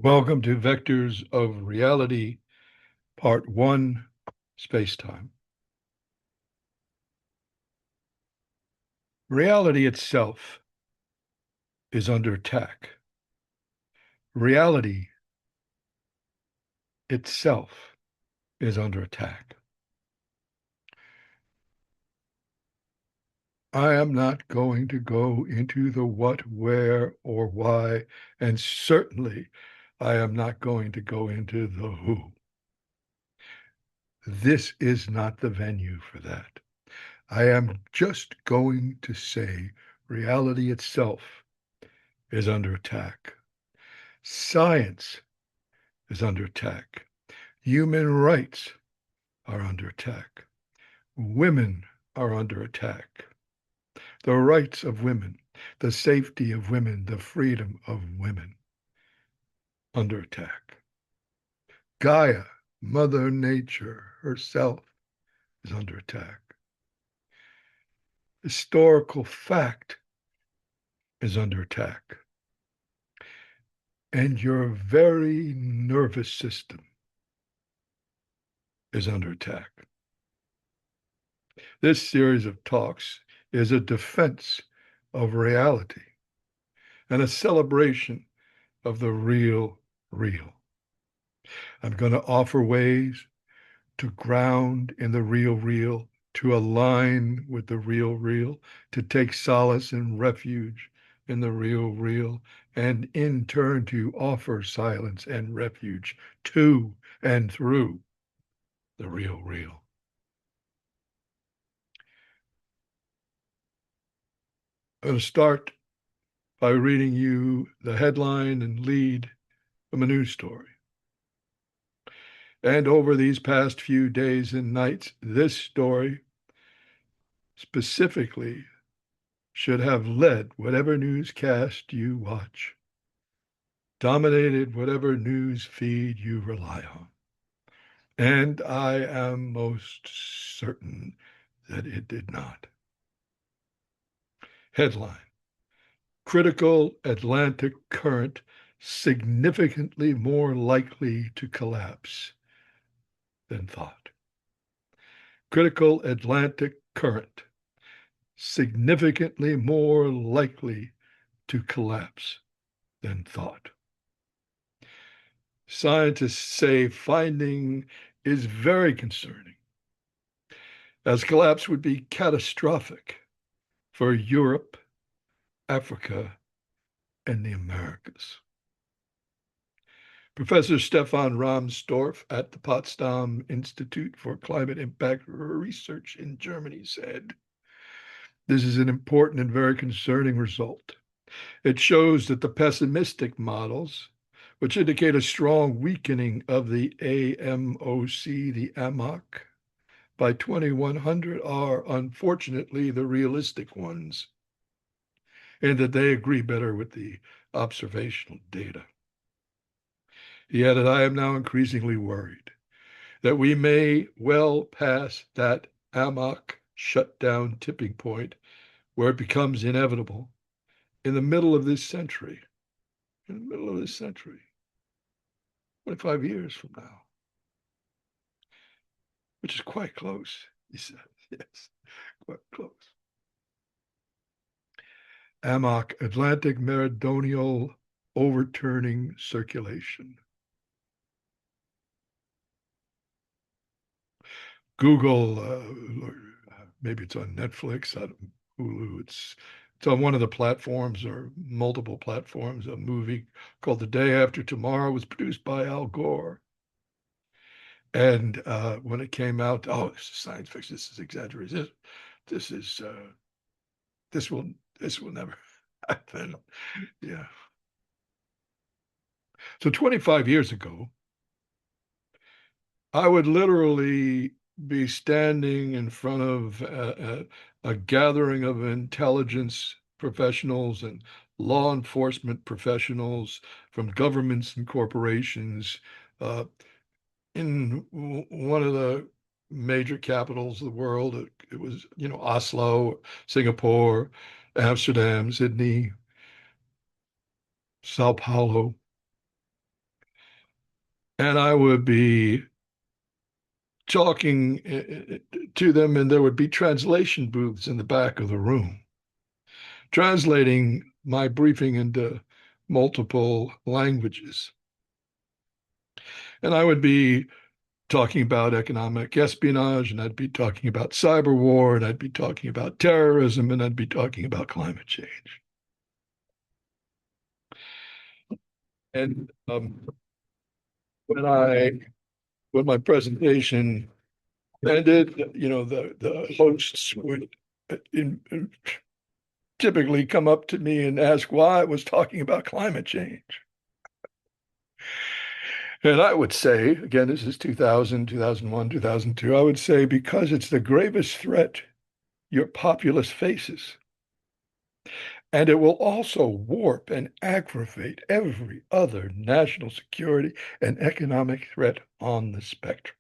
Welcome to Vectors of Reality, Part 1, Spacetime. Reality itself is under attack. Reality itself is under attack. I am not going to go into the what, where, or why, and certainly I am not going to go into the who. This is not the venue for that. I am just going to say reality itself is under attack. Science is under attack. Human rights are under attack. Women are under attack. The rights of women, the safety of women, the freedom of women under attack. Gaia, Mother Nature herself, is under attack. Historical fact is under attack. And your very nervous system is under attack. This series of talks is a defense of reality and a celebration of the real. I'm going to offer ways to ground in the real, to align with the real, to take solace and refuge in the real, and in turn to offer silence and refuge to and through the real. I'm going to start by reading you the headline and lead from a news story. And over these past few days and nights, this story specifically should have led whatever newscast you watch, dominated whatever news feed you rely on. And I am most certain that it did not. Headline: Critical Atlantic current significantly more likely to collapse than thought. Critical Atlantic current significantly more likely to collapse than thought. Scientists say finding is very concerning, as collapse would be catastrophic for Europe, Africa, and the Americas. Professor Stefan Rahmstorf at the Potsdam Institute for Climate Impact Research in Germany said, "This is an important and very concerning result. It shows that the pessimistic models, which indicate a strong weakening of the AMOC, the AMOC, by 2100 are unfortunately the realistic ones, and that they agree better with the observational data." He added, "I am now increasingly worried that we may well pass that AMOC shutdown tipping point where it becomes inevitable in the middle of this century, 25 years from now, which is quite close," he said. Yes, quite close. AMOC, Atlantic Meridional Overturning Circulation. Google, maybe it's on Netflix, Hulu. It's on one of the platforms or multiple platforms. A movie called The Day After Tomorrow was produced by Al Gore. And when it came out, oh, this is science fiction. This is exaggeration. This is this will never happen. Yeah. So 25 years ago, I would literally be standing in front of a gathering of intelligence professionals and law enforcement professionals from governments and corporations in one of the major capitals of the world. It was, Oslo, Singapore, Amsterdam, Sydney, Sao Paulo. and I would be talking to them, and there would be translation booths in the back of the room, translating my briefing into multiple languages. And I would be talking about economic espionage, and I'd be talking about cyber war, and I'd be talking about terrorism, and I'd be talking about climate change. And when my presentation ended, the hosts would typically come up to me and ask why I was talking about climate change. And I would say, again, this is 2000, 2001, 2002, I would say because it's the gravest threat your populace faces. And it will also warp and aggravate every other national security and economic threat on the spectrum.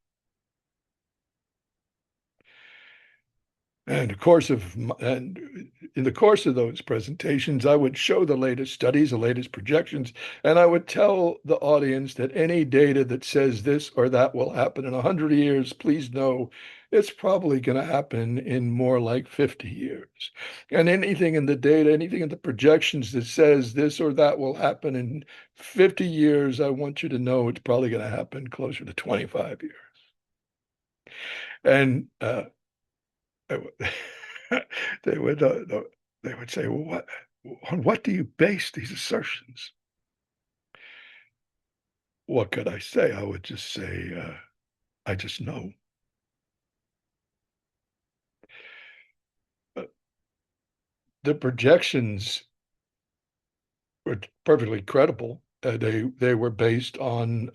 And in the course of those presentations, I would show the latest studies, the latest projections, and I would tell the audience that any data that says this or that will happen in 100 years, please know it's probably going to happen in more like 50 years. And anything in the data, anything in the projections that says this or that will happen in 50 years, I want you to know it's probably going to happen closer to 25 years. And they would they would say, "Well, on what do you base these assertions?" What could I say? I would just say, "I just know." Uh, the projections were perfectly credible. They were based on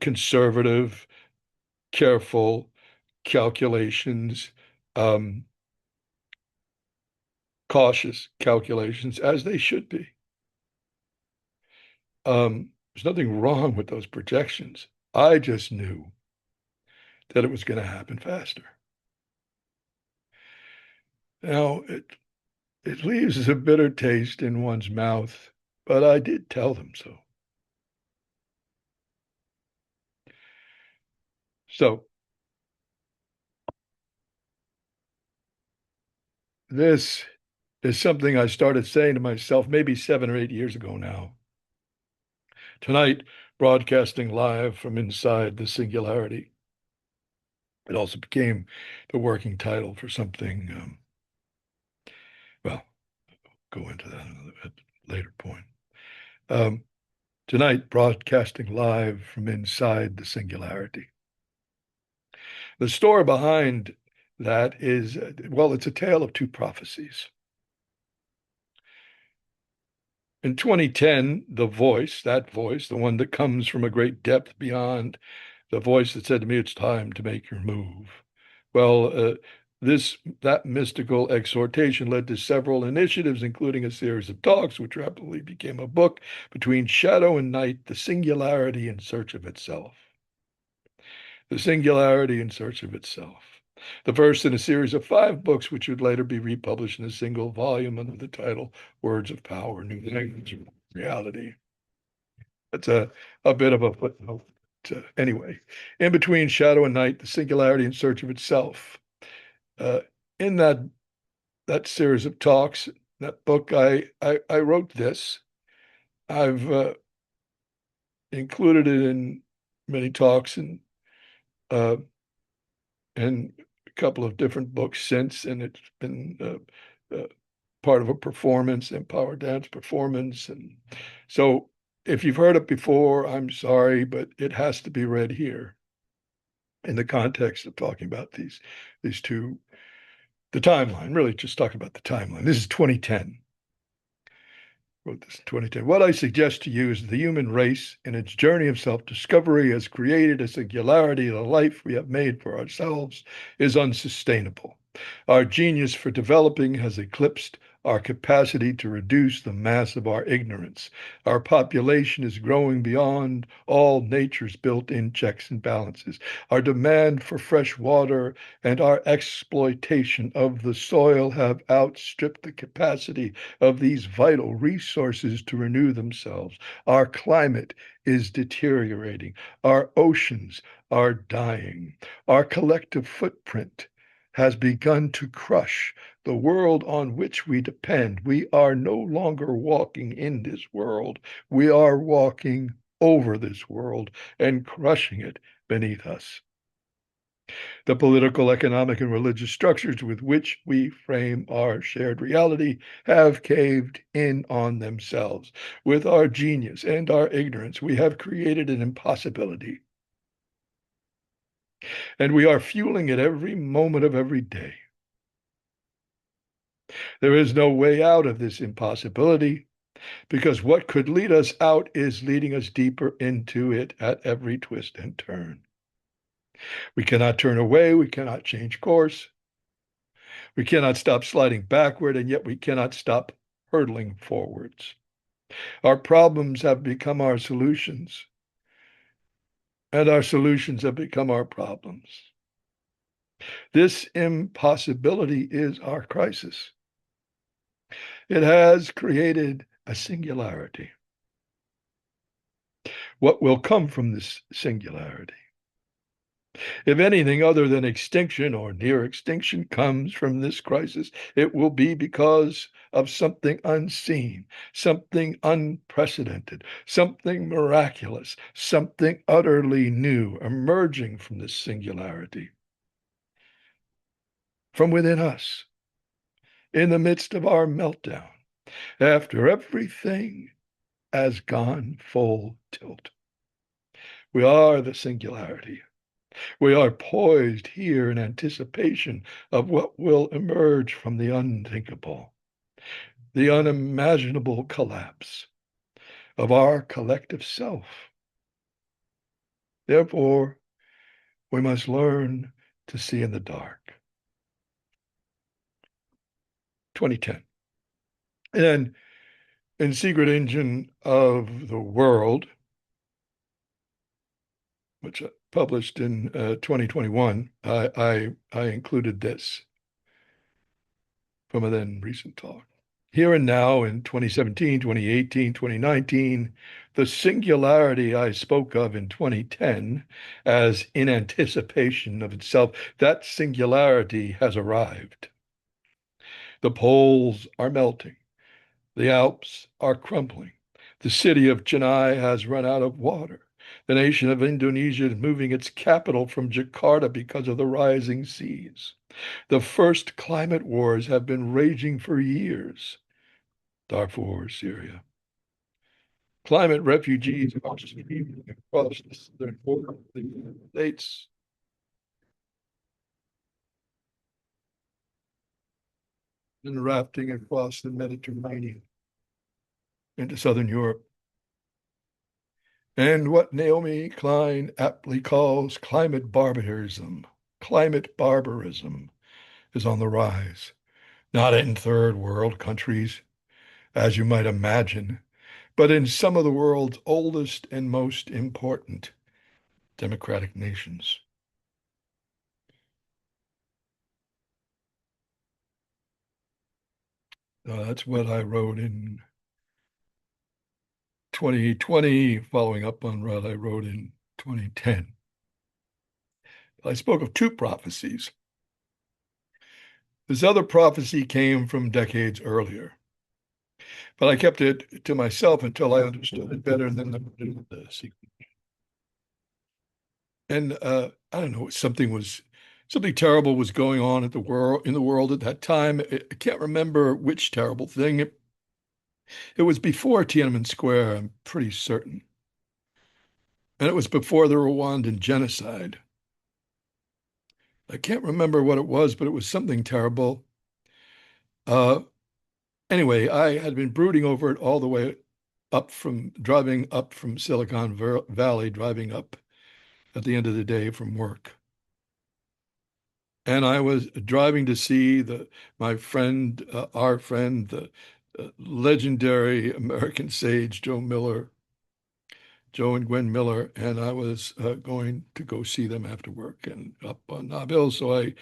conservative, careful calculations, um, cautious calculations, as they should be. There's nothing wrong with those projections. I just knew that it was going to happen faster. Now, it leaves a bitter taste in one's mouth, but I did tell them so. So this is something I started saying to myself maybe 7 or 8 years ago now. Tonight, broadcasting live from inside the singularity. It also became the working title for something, well, go into that at a later point. Tonight, broadcasting live from inside the singularity. The story behind that is, well, it's a tale of two prophecies. In 2010, that voice, the one that comes from a great depth beyond the voice that said to me, it's time to make your move. Well, that mystical exhortation led to several initiatives, including a series of talks, which rapidly became a book, Between Shadow and Night, The Singularity in Search of Itself. The Singularity in Search of Itself. The first in a series of 5 books, which would later be republished in a single volume under the title Words of Power, New Language of Reality. That's a bit of a footnote. Anyway, in between Shadow and Night, the Singularity in Search of Itself. In that series of talks, that book, I wrote this. I've included it in many talks uh, and a couple of different books since, and it's been part of a performance, Empower Dance performance. And so if you've heard it before, I'm sorry, but it has to be read here in the context of talking about these two, the timeline, really just talking about the timeline. This is 2010. Wrote this in 2010. What I suggest to you is the human race in its journey of self-discovery has created a singularity. The life we have made for ourselves is unsustainable. Our genius for developing has eclipsed our capacity to reduce the mass of our ignorance. Our population is growing beyond all nature's built-in checks and balances. Our demand for fresh water and our exploitation of the soil have outstripped the capacity of these vital resources to renew themselves. Our climate is deteriorating. Our oceans are dying. Our collective footprint has begun to crush the world on which we depend. We are no longer walking in this world. We are walking over this world and crushing it beneath us. The political, economic, and religious structures with which we frame our shared reality have caved in on themselves. With our genius and our ignorance, we have created an impossibility. And we are fueling it every moment of every day. There is no way out of this impossibility because what could lead us out is leading us deeper into it at every twist and turn. We cannot turn away. We cannot change course. We cannot stop sliding backward, and yet we cannot stop hurtling forwards. Our problems have become our solutions, and our solutions have become our problems. This impossibility is our crisis. It has created a singularity. What will come from this singularity? If anything other than extinction or near extinction comes from this crisis, it will be because of something unseen, something unprecedented, something miraculous, something utterly new emerging from this singularity. From within us, in the midst of our meltdown, after everything has gone full tilt. We are the singularity. We are poised here in anticipation of what will emerge from the unthinkable, the unimaginable collapse of our collective self. Therefore, we must learn to see in the dark. 2010. And in Secret Engine of the World, which I published in 2021, I included this from a then recent talk. Here and now in 2017, 2018, 2019, the singularity I spoke of in 2010 as in anticipation of itself, that singularity has arrived. The poles are melting. The Alps are crumbling. The city of Chennai has run out of water. The nation of Indonesia is moving its capital from Jakarta because of the rising seas. The first climate wars have been raging for years. Darfur, Syria. Climate refugees are streaming across the southern border of the United States. And rafting across the Mediterranean into southern Europe. And what Naomi Klein aptly calls climate barbarism is on the rise, not in third world countries, as you might imagine, but in some of the world's oldest and most important democratic nations. That's what I wrote in 2020, following up on what I wrote in 2010. I spoke of two prophecies. This other prophecy came from decades earlier, but I kept it to myself until I understood it better than the secret. And I don't know, something terrible was going on in the world at that time. I can't remember which terrible thing. It was before Tiananmen Square, I'm pretty certain. And it was before the Rwandan genocide. I can't remember what it was, but it was something terrible. Uh, anyway, I had been brooding over it all the way driving up from Silicon Valley, driving up at the end of the day from work. And I was driving to see my friend, our friend, the legendary American sage Joe and Gwen Miller, and I was going to go see them after work and up on Nob Hill. So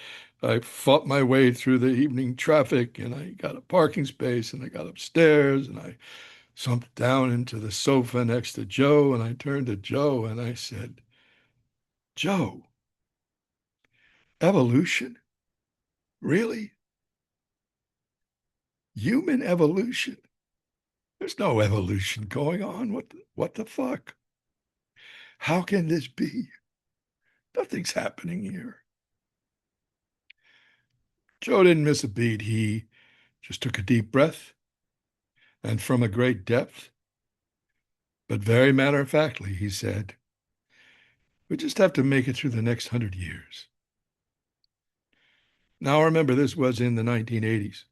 I fought my way through the evening traffic, and I got a parking space, and I got upstairs, and I slumped down into the sofa next to Joe, and I turned to Joe and I said, "Joe, evolution? Really? Human evolution? There's no evolution going on. What the fuck? How can this be? Nothing's happening here." Joe didn't miss a beat. He just took a deep breath and from a great depth, but very matter of factly, he said, "We just have to make it through the next 100 years." Now remember, this was in the 1980s.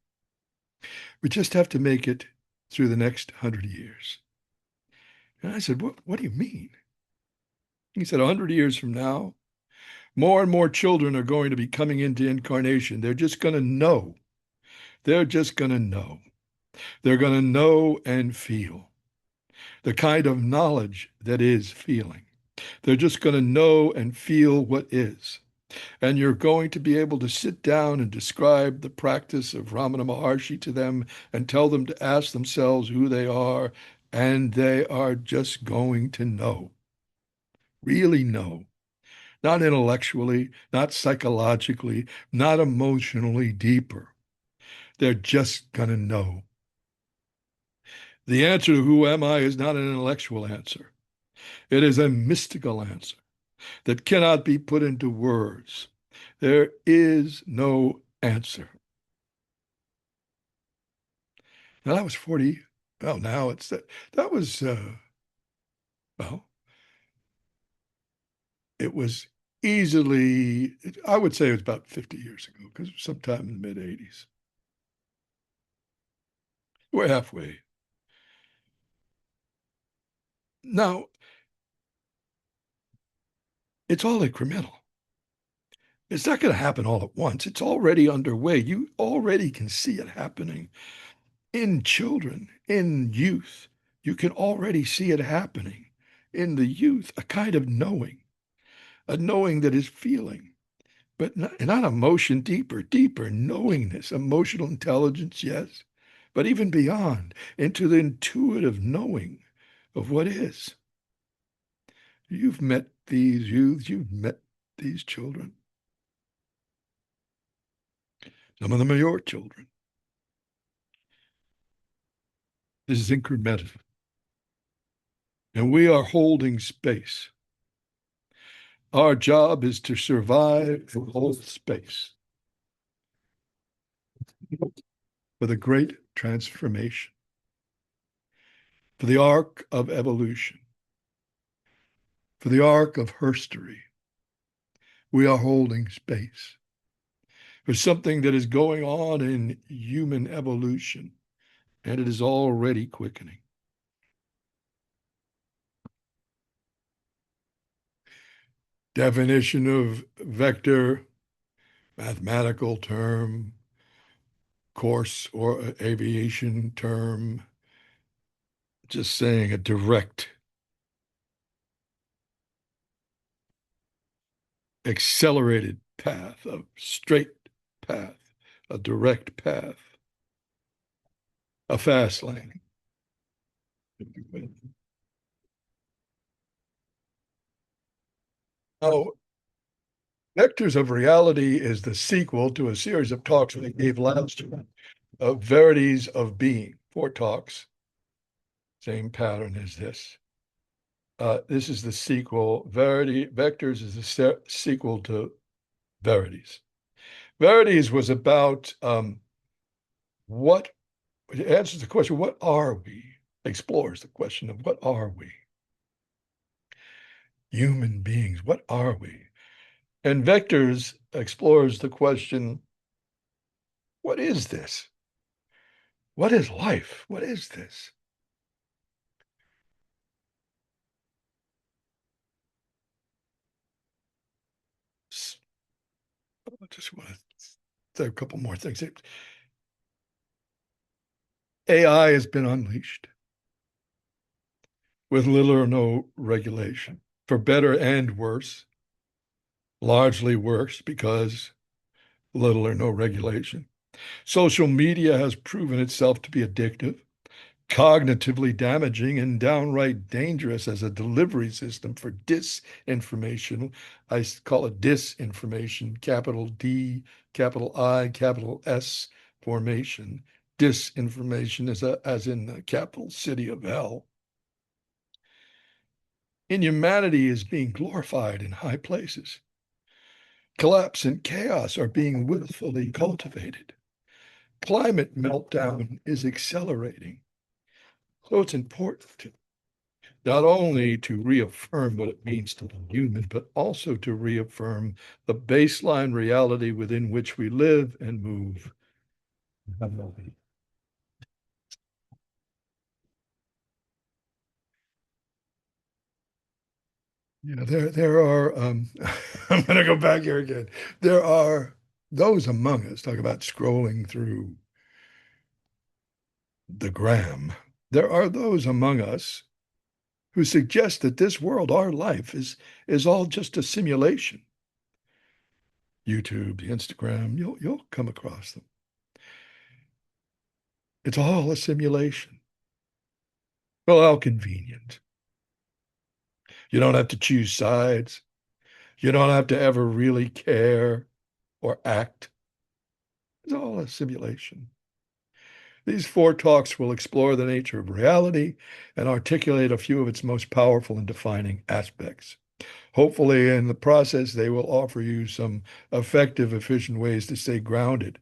We just have to make it through the next 100 years. And I said, what do you mean? He said, 100 years from now, more and more children are going to be coming into incarnation. They're just going to know. They're just going to know. They're going to know and feel the kind of knowledge that is feeling. They're just going to know and feel what is. And you're going to be able to sit down and describe the practice of Ramana Maharshi to them and tell them to ask themselves who they are, and they are just going to know, really know, not intellectually, not psychologically, not emotionally deeper. They're just going to know. The answer to who am I is not an intellectual answer. It is a mystical answer that cannot be put into words. There is no answer. Now that was 40. Well, now it's that was well, it was easily, I would say it was about 50 years ago, because it was sometime in the mid 80s. We're halfway. Now, it's all incremental. It's not going to happen all at once. It's already underway. You already can see it happening in children, in youth. You can already see it happening in the youth, a kind of knowing, a knowing that is feeling, but not emotion, deeper knowingness, emotional intelligence, yes, but even beyond, into the intuitive knowing of what is. You've met these youths, you've met these children. Some of them are your children. This is incremental. And we are holding space. Our job is to survive and hold space for the great transformation, for the arc of evolution, for the arc of herstory. We are holding space for something that is going on in human evolution, and it is already quickening. Definition of vector, mathematical term, course or aviation term, just saying a direct, accelerated path, a straight path, a direct path, a fast lane. Now, Vectors of Reality is the sequel to a series of talks that I gave last year, Verities of Being, 4 talks, same pattern as this. This is the sequel. Vectors is the sequel to Verities. Verities was about what, it answers the question, what are we? Explores the question of what are we? Human beings, what are we? And Vectors explores the question, what is this? What is life? What is this? just want to say a couple more things. AI has been unleashed with little or no regulation, for better and worse, largely worse because little or no regulation. Social media has proven itself to be addictive, cognitively damaging, and downright dangerous as a delivery system for disinformation. I call it disinformation, capital D, capital I, capital S formation. Disinformation is as in the capital city of hell. Inhumanity is being glorified in high places. Collapse and chaos are being willfully cultivated. Climate meltdown is accelerating. So it's important not only to reaffirm what it means to be human, but also to reaffirm the baseline reality within which we live and move. Yeah, there are, I'm going to go back here again. There are those among us, talk about scrolling through the gram. There are those among us who suggest that this world, our life, is all just a simulation. YouTube, Instagram, you'll come across them. It's all a simulation. Well, how convenient. You don't have to choose sides. You don't have to ever really care or act. It's all a simulation. These four talks will explore the nature of reality and articulate a few of its most powerful and defining aspects. Hopefully, in the process, they will offer you some effective, efficient ways to stay grounded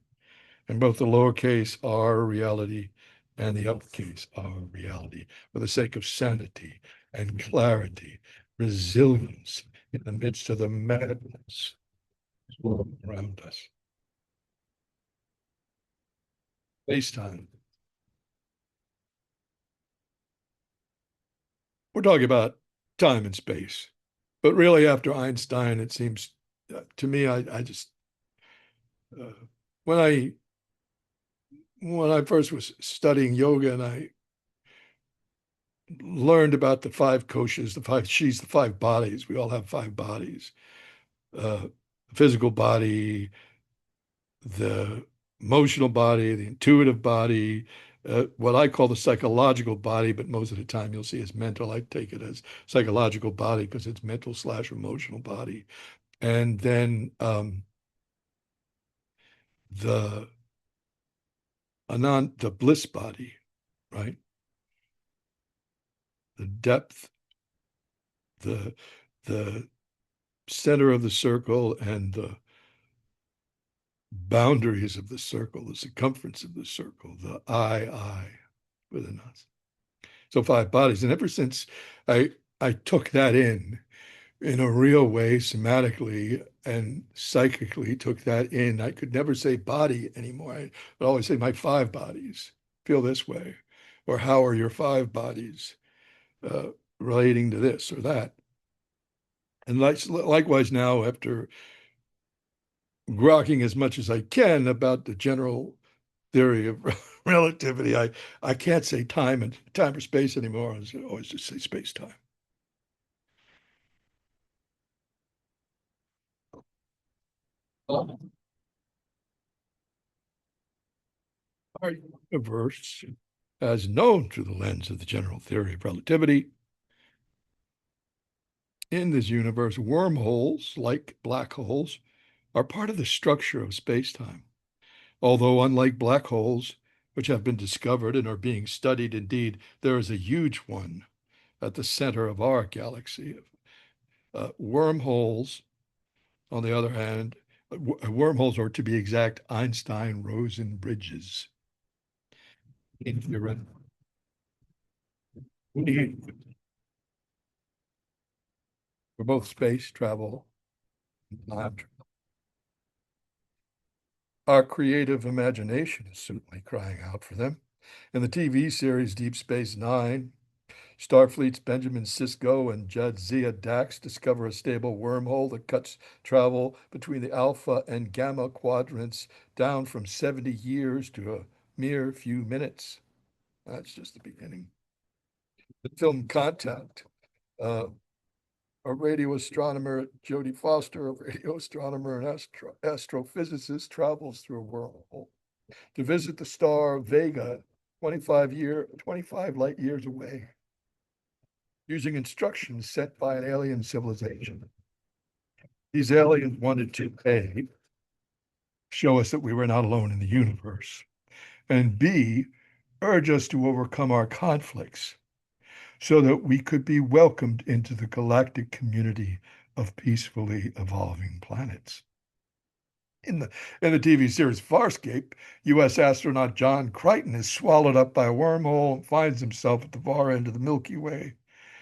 in both the lowercase r reality and the uppercase r reality for the sake of sanity and clarity, resilience in the midst of the madness around us. Spacetime. We're talking about time and space. But really, after Einstein, it seems to me, I just, uh, when I first was studying yoga and I learned about the five koshas, the five shis, the five bodies. We all have five bodies: the physical body, the emotional body, the intuitive body, what I call the psychological body, but most of the time you'll see as mental. I take it as psychological body because it's mental slash emotional body. And then the the bliss body, right? The depth, the the center of the circle, and the boundaries of the circle, the circumference of the circle, the I within us. So five bodies. And ever since I took that in a real way, somatically and psychically took that in, I could never say body anymore. I would always say my five bodies feel this way, or how are your five bodies uh, relating to this or that. And likewise now, after grokking as much as I can about the general theory of relativity, I can't say time or space anymore. I always just say space time. Our universe, as known through the lens of the general theory of relativity, in this universe, wormholes, like black holes, are part of the structure of space-time. Although, unlike black holes, which have been discovered and are being studied, indeed, there is a huge one at the center of our galaxy. Wormholes, on the other hand, wormholes, or to be exact, Einstein-Rosen bridges in theoretical. For both space travel and time travel. Our creative imagination is certainly crying out for them. In the TV series Deep Space Nine, Starfleet's Benjamin Sisko and Jadzia Dax discover a stable wormhole that cuts travel between the Alpha and Gamma quadrants down from 70 years to a mere few minutes. That's just the beginning. The film Contact, uh, a radio astronomer, Jodie Foster, a radio astronomer and astrophysicist, travels through a wormhole to visit the star Vega, 25 light years away, using instructions sent by an alien civilization. These aliens wanted to A, show us that we were not alone in the universe, and B, urge us to overcome our conflicts so that we could be welcomed into the galactic community of peacefully evolving planets. In the TV series Farscape, U.S. astronaut John Crichton is swallowed up by a wormhole and finds himself at the far end of the Milky Way.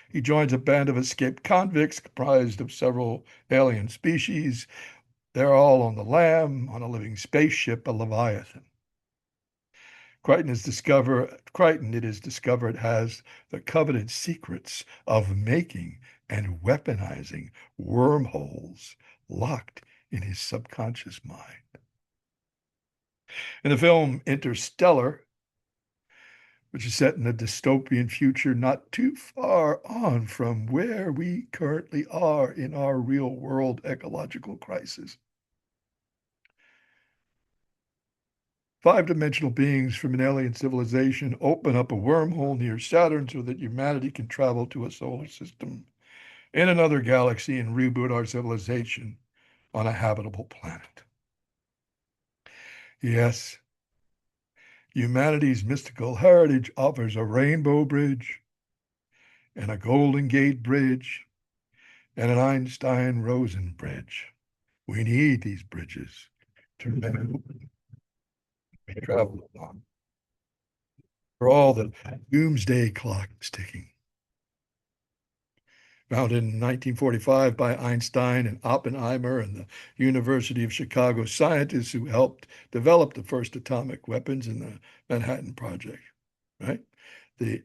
He joins a band of escaped convicts comprised of several alien species. They're all on the lam on a living spaceship, a Leviathan. Crichton, it is discovered, has the coveted secrets of making and weaponizing wormholes locked in his subconscious mind. In the film Interstellar, which is set in a dystopian future not too far on from where we currently are in our real world ecological crisis, five-dimensional beings from an alien civilization open up a wormhole near Saturn so that humanity can travel to a solar system in another galaxy and reboot our civilization on a habitable planet. Yes, humanity's mystical heritage offers a rainbow bridge and a Golden Gate Bridge and an Einstein-Rosen bridge. We need these bridges to remain open and travel along. For all the doomsday clock is ticking. Founded in 1945 by Einstein and Oppenheimer and the University of Chicago scientists who helped develop the first atomic weapons in the Manhattan Project, right? The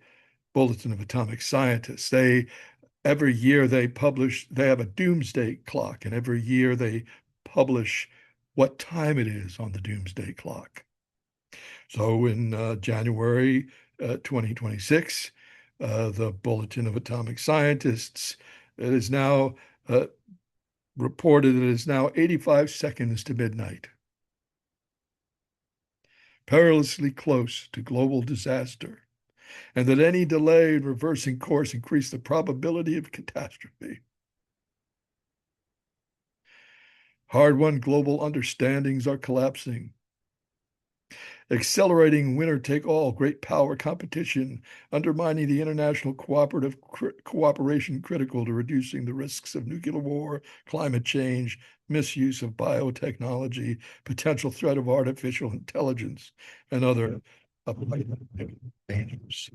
Bulletin of Atomic Scientists. Every year they have a doomsday clock, and every year they publish what time it is on the doomsday clock. So in January 2026, the Bulletin of Atomic Scientists, it is now reported that it is now 85 seconds to midnight, perilously close to global disaster, and that any delay in reversing course increased the probability of catastrophe. Hard-won global understandings are collapsing, accelerating winner-take-all great power competition, undermining the international cooperation critical to reducing the risks of nuclear war, climate change, misuse of biotechnology, potential threat of artificial intelligence, and other dangerous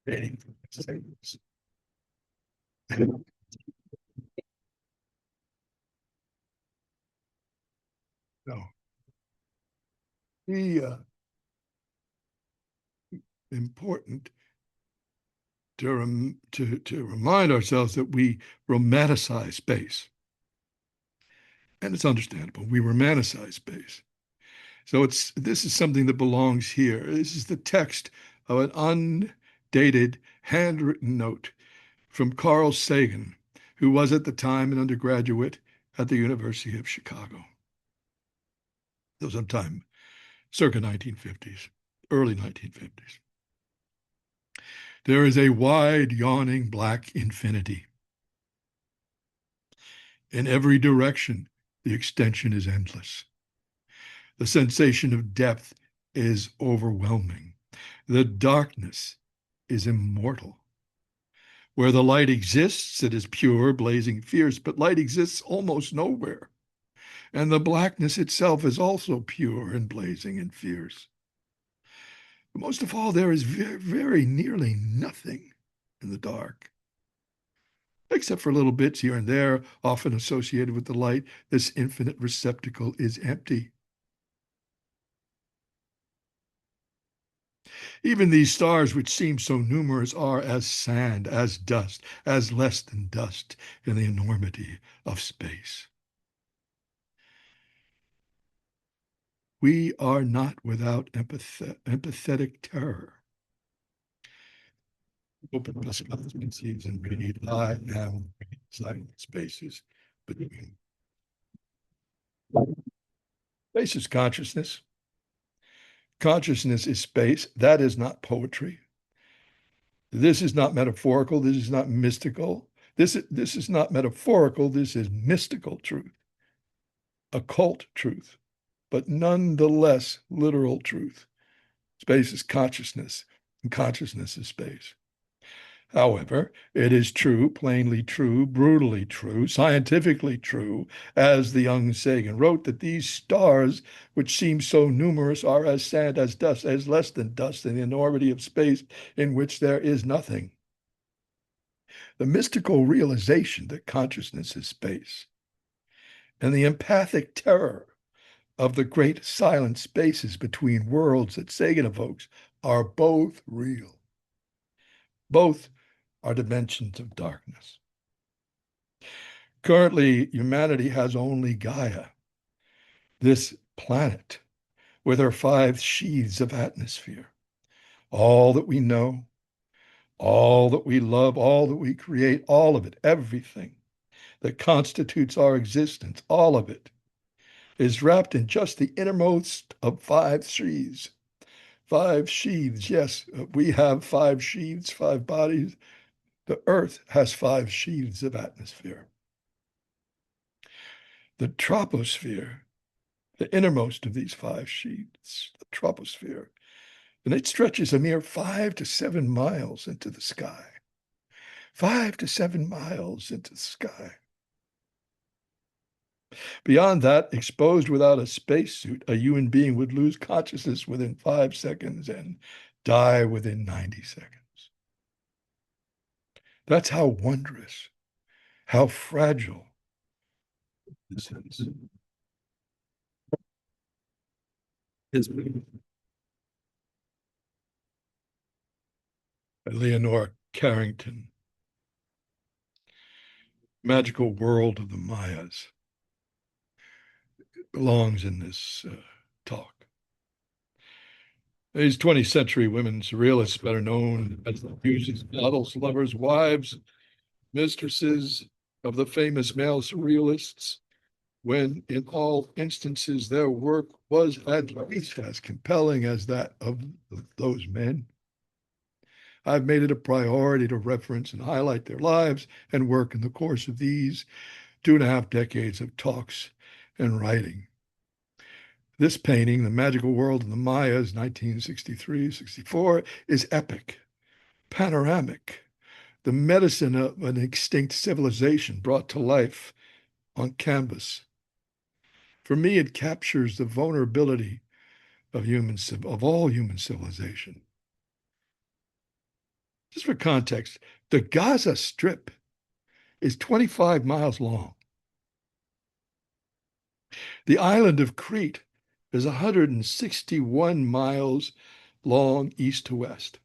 things. No, we important to remind ourselves that we romanticize space. And it's understandable. We romanticize space. So this is something that belongs here. This is the text of an undated, handwritten note from Carl Sagan, who was at the time an undergraduate at the University of Chicago. So sometime circa 1950s, early 1950s. There is a wide, yawning black infinity. In every direction, the extension is endless. The sensation of depth is overwhelming. The darkness is immortal. Where the light exists, it is pure, blazing, fierce, but light exists almost nowhere. And the blackness itself is also pure and blazing and fierce. But most of all, there is very, very nearly nothing in the dark. Except for little bits here and there, often associated with the light, this infinite receptacle is empty. Even these stars, which seem so numerous, are as sand, as dust, as less than dust in the enormity of space. We are not without empathetic terror. Open possibilities and read. I am silent spaces between. Space is consciousness. Consciousness is space. That is not poetry. This is not metaphorical. This is not mystical. This is not metaphorical. This is mystical truth, occult truth, but nonetheless literal truth. Space is consciousness, and consciousness is space. However, it is true, plainly true, brutally true, scientifically true, as the young Sagan wrote, that these stars, which seem so numerous, are as sand, as dust, as less than dust in the enormity of space in which there is nothing. The mystical realization that consciousness is space and the empathic terror of the great silent spaces between worlds that Sagan evokes are both real. Both are dimensions of darkness. Currently, humanity has only Gaia, this planet with her 5 sheaths of atmosphere. All that we know, all that we love, all that we create, all of it, everything that constitutes our existence, all of it is wrapped in just the innermost of 5 sheaths. 5 sheaths, yes, we have 5 sheaths, 5 bodies. The earth has 5 sheaths of atmosphere. The troposphere, the innermost of these 5 sheaths, the troposphere, and it stretches a mere 5 to 7 miles into the sky. 5 to 7 miles into the sky. Beyond that, exposed without a spacesuit, a human being would lose consciousness within 5 seconds and die within 90 seconds. That's how wondrous, how fragile this is. Leonora Carrington, Magical World of the Mayas, belongs in this talk. These 20th century women surrealists, better known as the muses, models, lovers, wives, mistresses of the famous male surrealists, when in all instances their work was at least as compelling as that of those men. I've made it a priority to reference and highlight their lives and work in the course of these 2.5 decades of talks and writing. This painting, The Magical World of the Mayas, 1963-64, is epic, panoramic, the medicine of an extinct civilization brought to life on canvas. For me, it captures the vulnerability of all human civilization. Just for context, the Gaza Strip is 25 miles long. The island of Crete is 161 miles long east to west.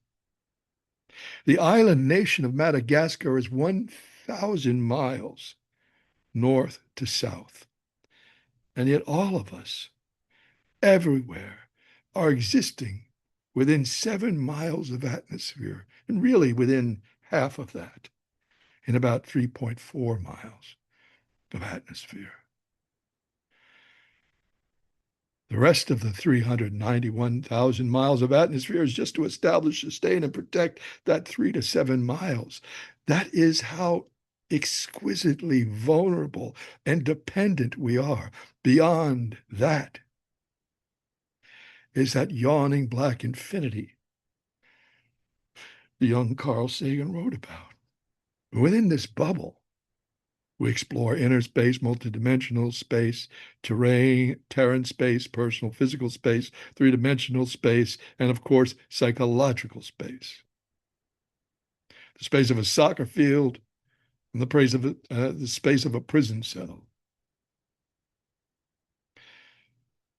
The island nation of Madagascar is 1,000 miles north to south. And yet all of us, everywhere, are existing within 7 miles of atmosphere, and really within half of that, in about 3.4 miles of atmosphere. The rest of the 391,000 miles of atmosphere is just to establish, sustain, and protect that 3 to 7 miles. That is how exquisitely vulnerable and dependent we are. Beyond that is that yawning black infinity the young Carl Sagan wrote about. Within this bubble, we explore inner space, multidimensional space, terran space, personal physical space, 3-dimensional space, and of course, psychological space. The space of a soccer field and the space of a prison cell.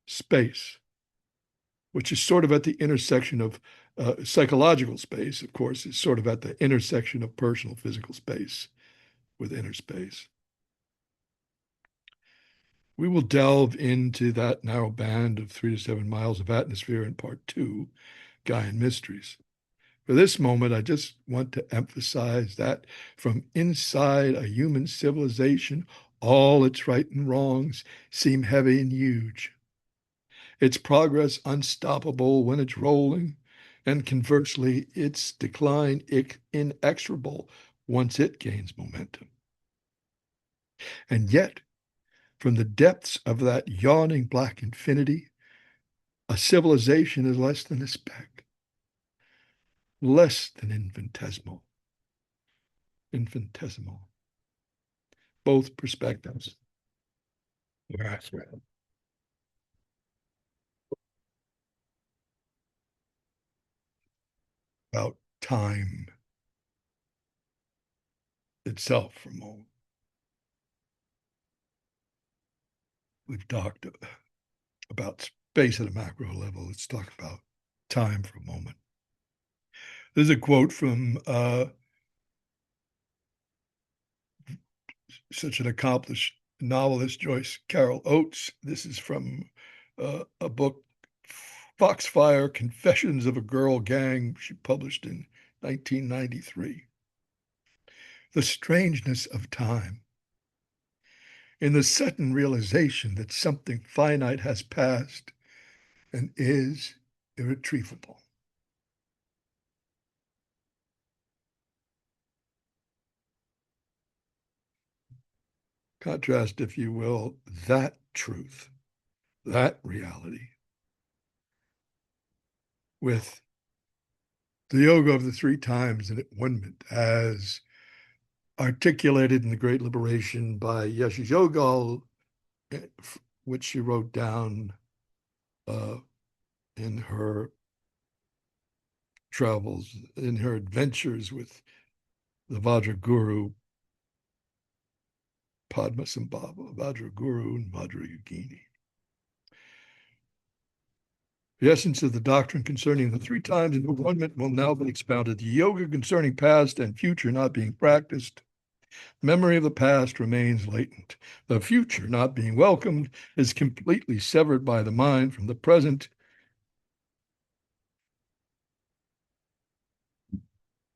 Space, which is sort of at the intersection of Psychological space, of course, is sort of at the intersection of personal physical space with inner space. We will delve into that narrow band of 3 to 7 miles of atmosphere in part 2, Gaian Mysteries. For this moment, I just want to emphasize that from inside a human civilization, all its right and wrongs seem heavy and huge. Its progress unstoppable when it's rolling, and conversely, its decline inexorable once it gains momentum. And yet, from the depths of that yawning black infinity, a civilization is less than a speck, less than infinitesimal. Infinitesimal. Both perspectives are accurate. About time itself for a moment. We've talked about space at a macro level. Let's talk about time for a moment. There's a quote from such an accomplished novelist, Joyce Carol Oates. This is from a book, Foxfire Confessions of a Girl Gang, she published in 1993. The strangeness of time. In the sudden realization that something finite has passed and is irretrievable. Contrast, if you will, that truth, that reality, with the yoga of the 3 times and at-one-ment as articulated in the Great Liberation by Yeshe Tsogyal, which she wrote down in her travels, in her adventures with the Vajraguru, Padmasambhava, Vajraguru, and Vajrayogini. The essence of the doctrine concerning the 3 times in one-ment will now be expounded. The yoga concerning past and future not being practiced. Memory of the past remains latent. The future not being welcomed is completely severed by the mind from the present.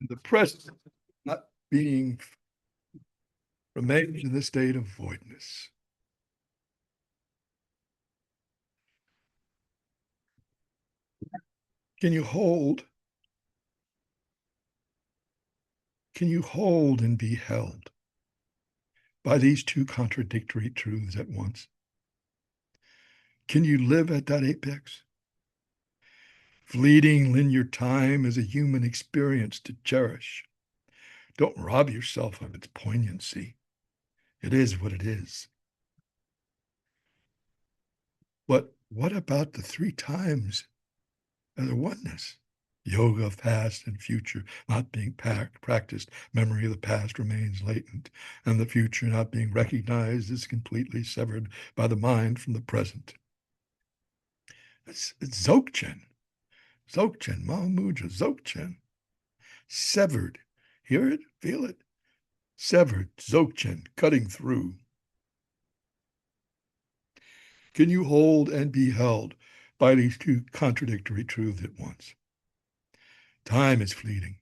The present not being remains in the state of voidness. Can you hold? Can you hold and be held by these two contradictory truths at once? Can you live at that apex? Fleeting linear time is a human experience to cherish. Don't rob yourself of its poignancy. It is what it is. But what about the 3 times as a oneness? Yoga of past and future not being practiced, memory of the past remains latent, and the future not being recognized is completely severed by the mind from the present. It's Dzogchen. Dzogchen, Mahamudra, Dzogchen. Severed. Hear it? Feel it? Severed, Dzogchen, cutting through. Can you hold and be held by these two contradictory truths at once? Time is fleeting.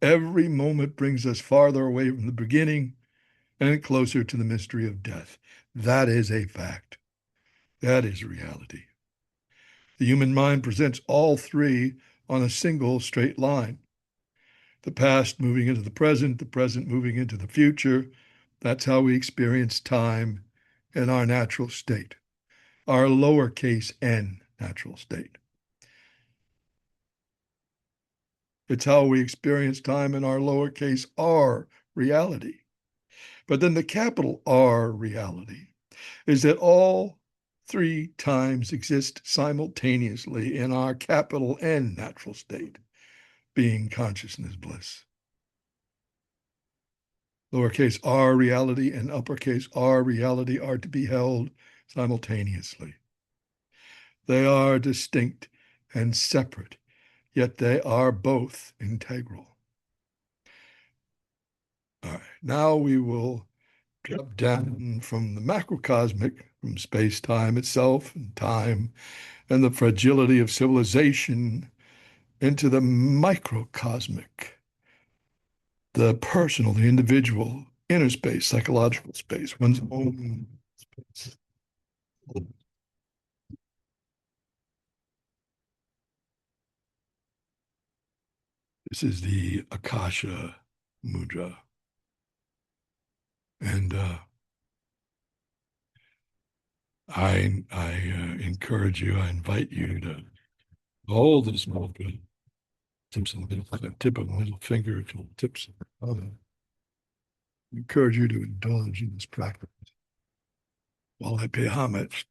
Every moment brings us farther away from the beginning and closer to the mystery of death. That is a fact. That is reality. The human mind presents all three on a single straight line. The past moving into the present moving into the future. That's how we experience time in our natural state, our lowercase n natural state. It's how we experience time in our lowercase r reality. But then the capital R reality is that all 3 times exist simultaneously in our capital N natural state, being consciousness bliss. Lowercase r reality and uppercase R reality are to be held simultaneously. They are distinct and separate yet they are both integral. All right, now we will drop down from the macrocosmic, from space-time itself and time and the fragility of civilization into the microcosmic, the personal, the individual, inner space, psychological space, one's own space. This is the Akasha Mudra. And I encourage you, I invite you to hold this mudra, tips of the tip of the middle finger to the tips of the thumb. I encourage you to indulge in this practice while I pay homage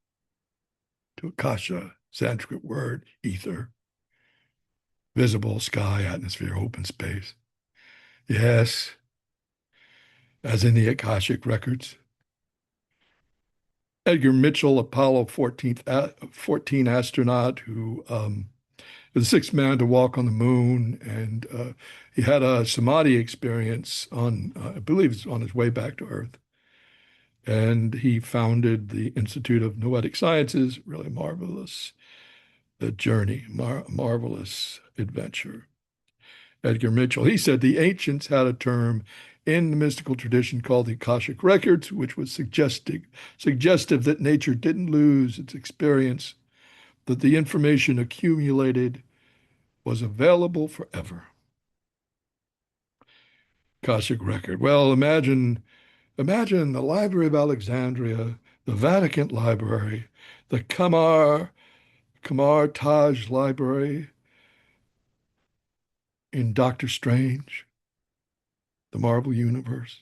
to Akasha, Sanskrit word, ether, visible sky, atmosphere, open space. Yes, as in the Akashic records. Edgar Mitchell, Apollo 14 astronaut who was the sixth man to walk on the moon, and he had a samadhi experience on, I believe, it's on his way back to Earth. And he founded the Institute of Noetic Sciences. Really marvelous journey, marvelous adventure. Edgar Mitchell. He said the ancients had a term in the mystical tradition called the Akashic Records, which was suggestive that nature didn't lose its experience, that the information accumulated was available forever. Akashic Record. Well, imagine the Library of Alexandria, the Vatican Library, the Kamar Taj Library in Doctor Strange, the Marvel Universe,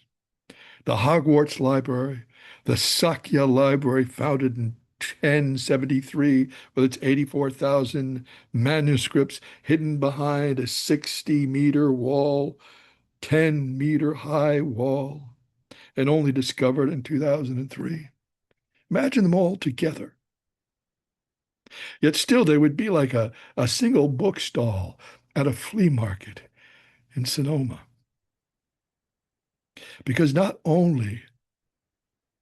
the Hogwarts Library, the Sakya Library, founded in 1073 with its 84,000 manuscripts hidden behind a 60-meter wall, 10-meter high wall, and only discovered in 2003. Imagine them all together. Yet still, they would be like a single bookstall at a flea market in Sonoma. Because not only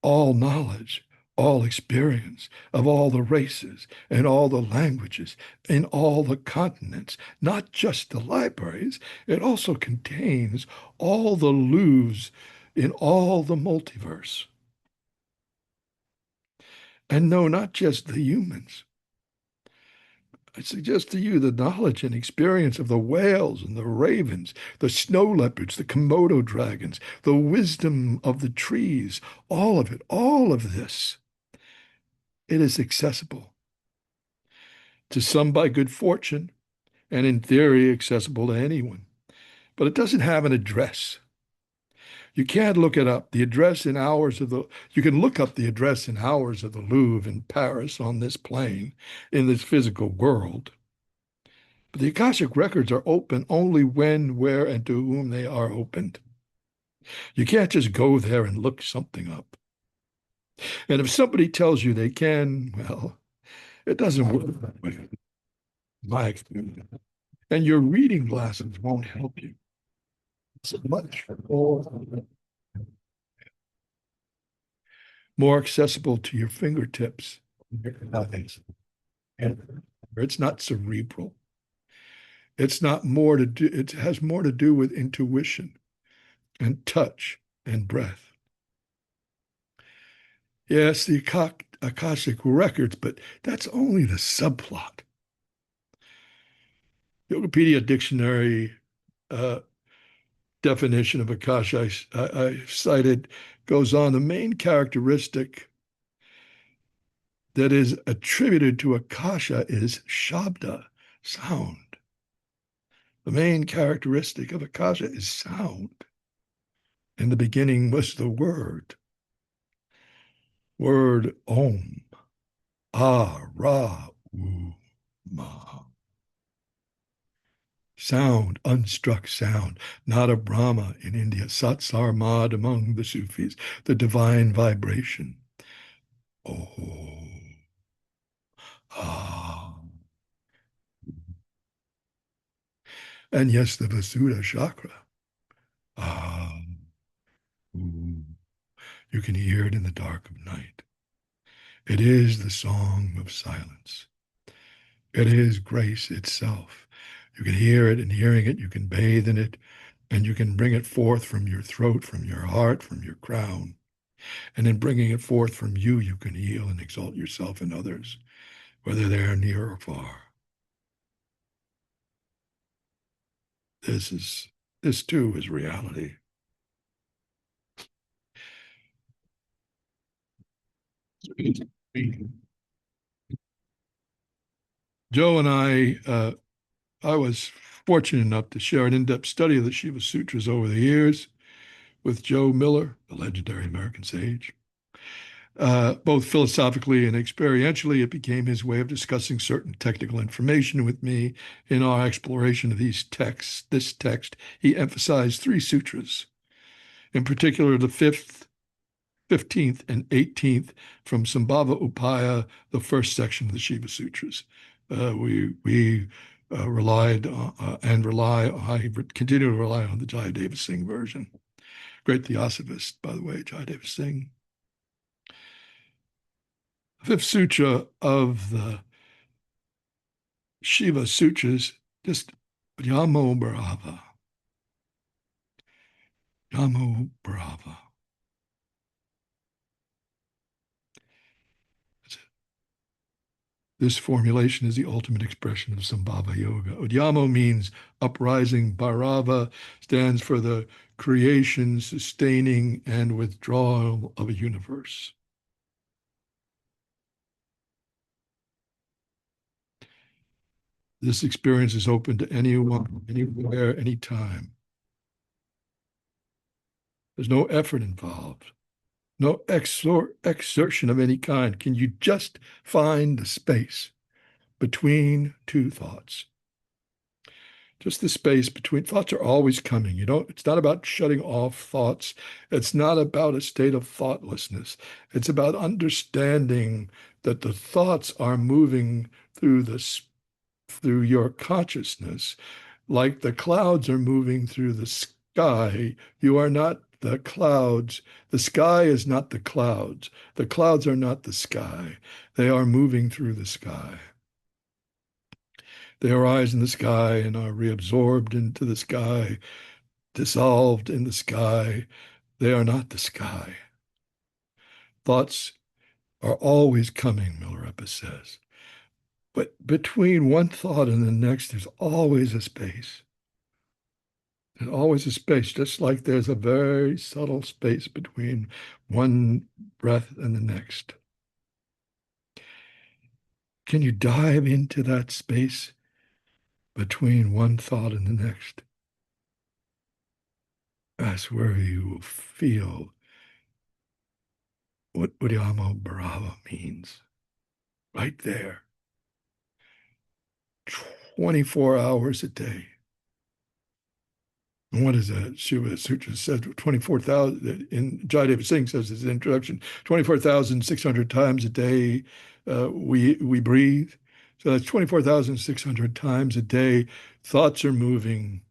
all knowledge, all experience of all the races and all the languages in all the continents, not just the libraries, it also contains all the Louvres in all the multiverse. And no, not just the humans. I suggest to you the knowledge and experience of the whales and the ravens, the snow leopards, the Komodo dragons, the wisdom of the trees, all of it, all of this. It is accessible to some by good fortune and in theory accessible to anyone. But it doesn't have an address. You can't look it up. The address in hours of the, you can look up the address in hours of the Louvre in Paris on this plane, in this physical world. But the Akashic records are open only when, where, and to whom they are opened. You can't just go there and look something up. And if somebody tells you they can, well, it doesn't work that way, my experience. And your reading glasses won't help you so much. More accessible to your fingertips. And it's not cerebral. It's not more to do, it has more to do with intuition and touch and breath. Yes, the Akashic records, but that's only the subplot. The Wikipedia dictionary definition of Akasha I cited goes on. The main characteristic that is attributed to Akasha is Shabda, sound. The main characteristic of Akasha is sound. In the beginning was the word Om, Ah, Ra, U, Ma. Sound, unstruck sound, Nada Brahma in India, Satsarmad among the Sufis, the divine vibration. Oh, ah. And yes, the Visuddha chakra. Ah, ooh, you can hear it in the dark of night. It is the song of silence. It is grace itself. You can hear it, and hearing it, you can bathe in it, and you can bring it forth from your throat, from your heart, from your crown. And in bringing it forth from you, you can heal and exalt yourself and others, whether they are near or far. This too is reality. Joe and I was fortunate enough to share an in-depth study of the Shiva Sutras over the years with Joe Miller, the legendary American sage. Both philosophically and experientially, it became his way of discussing certain technical information with me in our exploration of these texts. This text, he emphasized three sutras, in particular the fifth, 15th, and 18th from Sambhava Upaya, the first section of the Shiva Sutras. We relied and rely, I continue to rely on the Jayadeva Singh version. Great theosophist, by the way, Jayadeva Singh. Fifth sutra of the Shiva Sutras, just Yamo Bharava. Yamo Bharava. This formulation is the ultimate expression of Sambhava Yoga. Udyamo means uprising. Bharava stands for the creation, sustaining, and withdrawal of a universe. This experience is open to anyone, anywhere, anytime. There's no effort involved, no exertion of any kind. Can you just find the space between two thoughts? Just the space between thoughts are always coming. It's not about shutting off thoughts. It's not about a state of thoughtlessness. It's about understanding that the thoughts are moving through your consciousness, like the clouds are moving through the sky. You are not the clouds. The sky is not the clouds. The clouds are not the sky. They are moving through the sky. They arise in the sky and are reabsorbed into the sky, dissolved in the sky. They are not the sky. Thoughts are always coming, Milarepa says. But between one thought and the next, there's always a space. There's always a space, just like there's a very subtle space between one breath and the next. Can you dive into that space between one thought and the next? That's where you will feel what Uddiyama Bharava means. Right there. 24 hours a day. And what is that? Shiva Sutra says 24,000, in Jayadeva Singh says his introduction, 24,600 times a day we breathe. So that's 24,600 times a day. Thoughts are moving.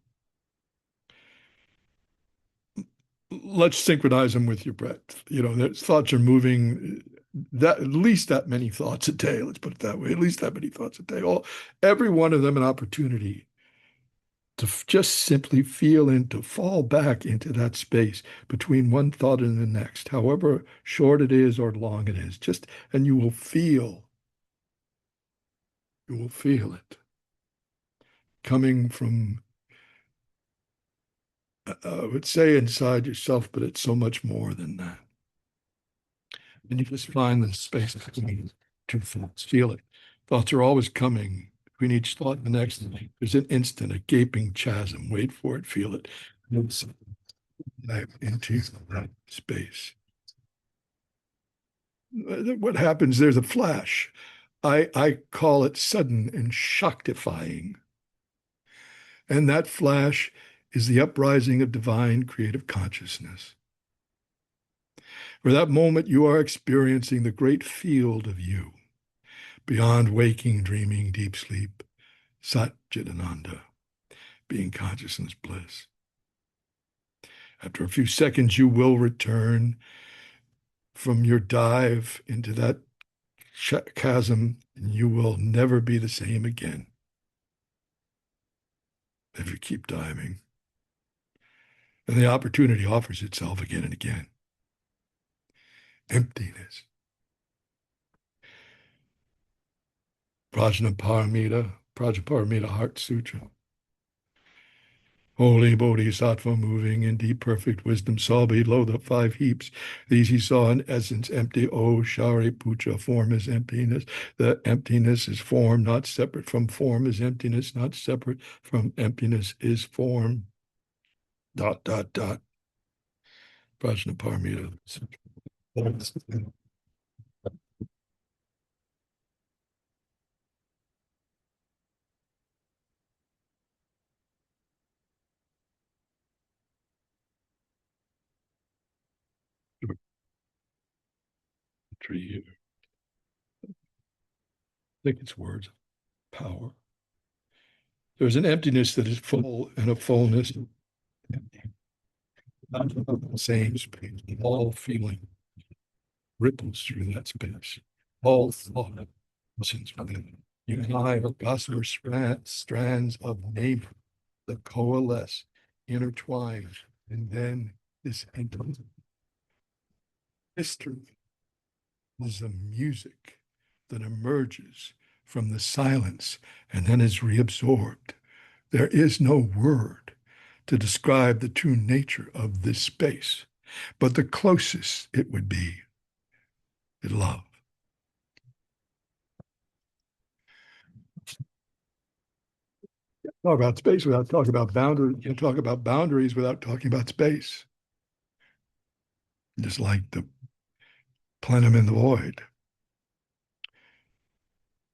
Let's synchronize them with your breath. Thoughts are moving that at least that many thoughts a day. Let's put it that way. At least that many thoughts a day. Every one of them an opportunity to just simply feel and to fall back into that space between one thought and the next, however short it is or long it is. And you will feel it coming from, I would say inside yourself, but it's so much more than that. And you just find the space between two thoughts. Feel it. Thoughts are always coming between each thought and the next. There's an instant, a gaping chasm. Wait for it, feel it. Dive into that space. What happens? There's a flash. I call it sudden and shockifying. And that flash is the uprising of divine creative consciousness. For that moment, you are experiencing the great field of you, beyond waking, dreaming, deep sleep, Sat Chit Ananda. being consciousness bliss. After a few seconds, you will return from your dive into that chasm, and you will never be the same again if you keep diving. And the opportunity offers itself again and again. Emptiness. Prajnaparamita Heart Sutra. Holy Bodhisattva, moving in deep perfect wisdom, saw below the five heaps. These he saw in essence empty. O Shariputra, form is emptiness. The emptiness is form, not separate from form is emptiness, not separate from emptiness is form. ... Prajnaparamita. Tree. I think it's words. Power. There's an emptiness that is full and a fullness. Not the same space. All feeling ripples through that space. All thought listens within. You and I are gossamer strands of neighbor that coalesce, intertwine, and then this history is a music that emerges from the silence and then is reabsorbed. There is no word to describe the true nature of this space, but the closest it would be is love. Talk about space without talking about boundaries. You can talk about boundaries without talking about space. Just like the plenum in the void.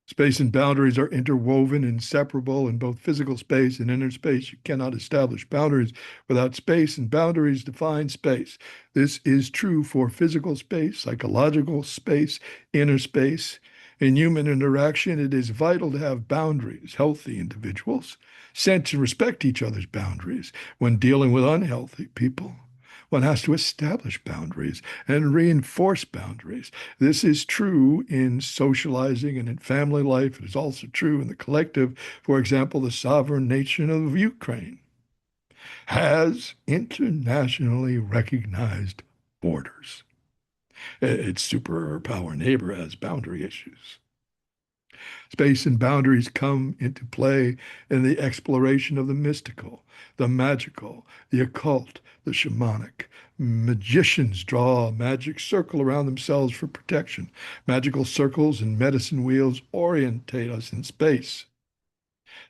Space and boundaries are interwoven, inseparable in both physical space and inner space. You cannot establish boundaries without space, and boundaries define space. This is true for physical space, psychological space, inner space. In human interaction, it is vital to have boundaries. Healthy individuals sense and respect each other's boundaries. When dealing with unhealthy people, one has to establish boundaries and reinforce boundaries. This is true in socializing and in family life. It is also true in the collective. For example, the sovereign nation of Ukraine has internationally recognized borders. Its superpower neighbor has boundary issues. Space and boundaries come into play in the exploration of the mystical, the magical, the occult, the shamanic. Magicians draw a magic circle around themselves for protection. Magical circles and medicine wheels orientate us in space.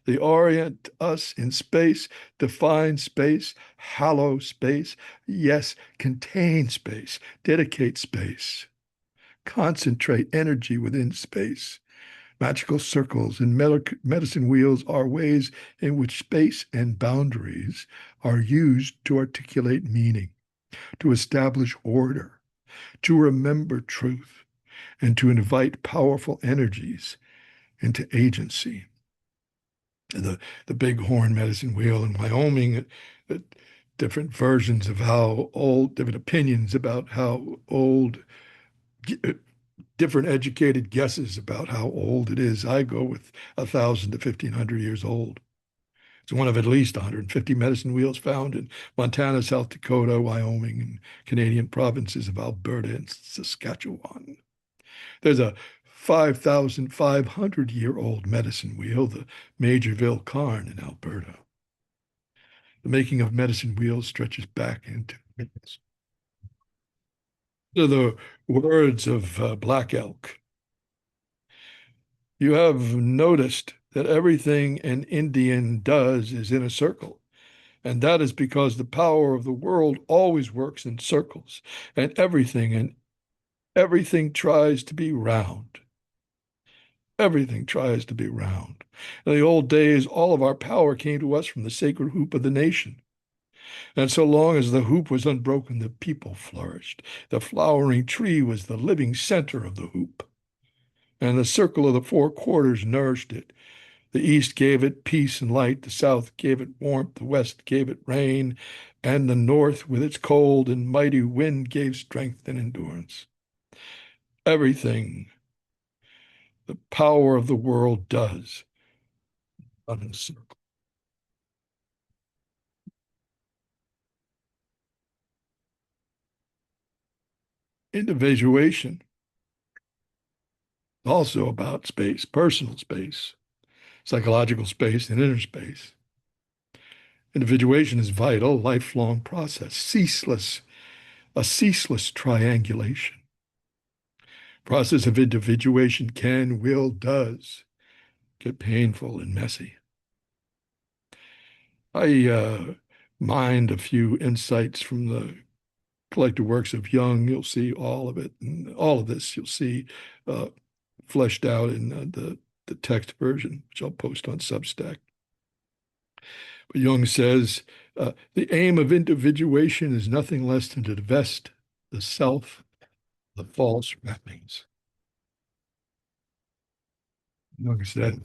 They orient us in space, define space, hallow space, yes, contain space, dedicate space, concentrate energy within space. Magical circles and medicine wheels are ways in which space and boundaries are used to articulate meaning, to establish order, to remember truth, and to invite powerful energies into agency. The bighorn medicine wheel in Wyoming, different versions of how old, different opinions about how old, different educated guesses about how old it is. I go with 1,000 to 1,500 years old. It's one of at least 150 medicine wheels found in Montana, South Dakota, Wyoming, and Canadian provinces of Alberta and Saskatchewan. There's a 5,500-year-old medicine wheel, the Majorville Cairn in Alberta. The making of medicine wheels stretches back into myths. The words of Black Elk. You have noticed that everything an Indian does is in a circle. And that is because the power of the world always works in circles, and everything tries to be round. Everything tries to be round. In the old days, all of our power came to us from the sacred hoop of the nation. And so long as the hoop was unbroken, the people flourished. The flowering tree was the living center of the hoop, and the circle of the four quarters nourished it. The east gave it peace and light, the south gave it warmth, the west gave it rain, and the north with its cold and mighty wind gave strength and endurance. Everything the power of the world does on a circle. Individuation, also about space, personal space, psychological space, and inner space. Individuation is vital, lifelong process, a ceaseless triangulation. Process of individuation can, will, does get painful and messy. I mined a few insights from the collected works of Jung. You'll see all of it, and all of this you'll see uh, fleshed out in the text version, which I'll post on Substack. But Jung says the aim of individuation is nothing less than to divest the self, the false wrappings. Jung said